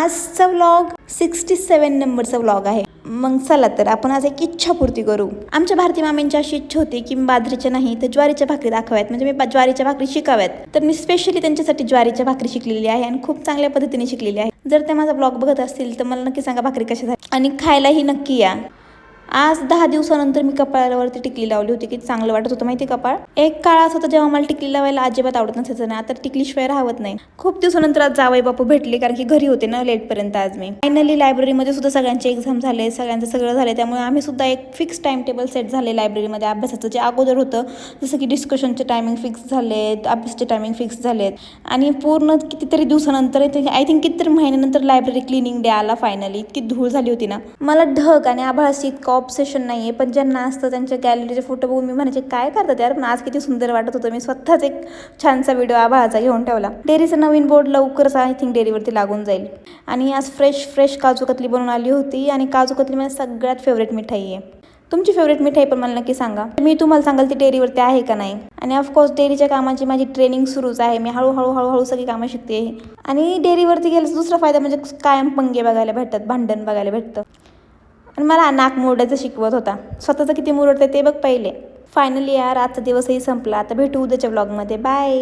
आजचा व्लॉग 67 नंबरचा व्लॉग आहे. मग चला तर आपण आज एक इच्छापूर्ती करू. आमच्या भारतीय मामींची अशी इच्छा होती की बाजरीच्या नाही तर ज्वारीच्या भाकरी दाखवायत, म्हणजे मी ज्वारीच्या भाकरी शिकाव्यात. तर मी स्पेशली त्यांच्यासाठी ज्वारीच्या भाकरी शिकलेली आहे आणि खूप चांगल्या पद्धतीने शिकलेली आहे. जर ते माझा ब्लॉग बघत असतील तर मला नक्की सांगा भाकरी कशा झाली आणि खायलाही नक्की या. आज 10 दिवसानंतर मी कपाळावरती टिकली लावली होती. की चांगलं वाटत होतं माहिती कपाळ. एक काळ असं होतं जेव्हा मला टिकली लावायला अजिबात आवडत नसायचं ना, आता टिकलीशिवाय राहत नाही. खूप दिवसानंतर आज जावई बापू भेटले, कारण की घरी होते ना लेटपर्यंत. आज मी फायनली लायब्ररीमध्ये सुद्धा सगळ्यांचे एक्झाम झाले, सगळ्यांचं सगळं झालं. त्यामुळे आम्ही सुद्धा एक फिक्स टाइम टेबल सेट झाले लायब्ररीमध्ये अभ्यासाचं. जे अगोदर होतं जसं की डिस्कशनचे टायमिंग फिक्स झालेत, अभ्यासाचे टायमिंग फिक्स झालेत आणि पूर्ण कितीतरी दिवसानंतर आय थिंक कितीतरी महिन्यानंतर लायब्ररी क्लिनिंग डे आला फायनली. इतकी धूळ झाली होती ना. मला ढग आणि आभाळाशी इतकं ऑब्सेशन नाहीये, पण ज्यांना असतं त्यांच्या गॅलरीचे फोटो बघून मी म्हणायचे काय करतात यार. पण आज किती सुंदर वाटत होतं. मी स्वतःच एक छानसा व्हिडिओ आभाळाचा घेऊन ठेवला. डेअरीचा नवीन बोर्ड लवकरच आय थिंक डेअरीवरती लागून जाईल. आणि आज फ्रेश काजू कतली बनवून आली होती आणि काजू कतली माझी सगळ्यात फेवरेट मिठाई आहे. तुमची फेवरेट मिठाई पण मला नक्की सांगा. मी तुम्हाला सांगाल ती डेअरीवरती आहे का नाही. आणि ऑफकोर्स डेअरीच्या कामाची माझी ट्रेनिंग सुरूच आहे. मी हळूहळू सगळी कामं शिकते. आणि डेअरीवरती गेल्याचा दुसरा फायदा म्हणजे कायम पंगे बघायला भेटतात, भांडण बघायला भेटतं. आणि मला नाक मुरडायचं शिकवत होता. स्वतःचं किती मुरडतं ते बघ पहिले. फायनली यार आजचा दिवसही संपला. आता भेटू उद्याच्या व्लॉगमध्ये. बाय.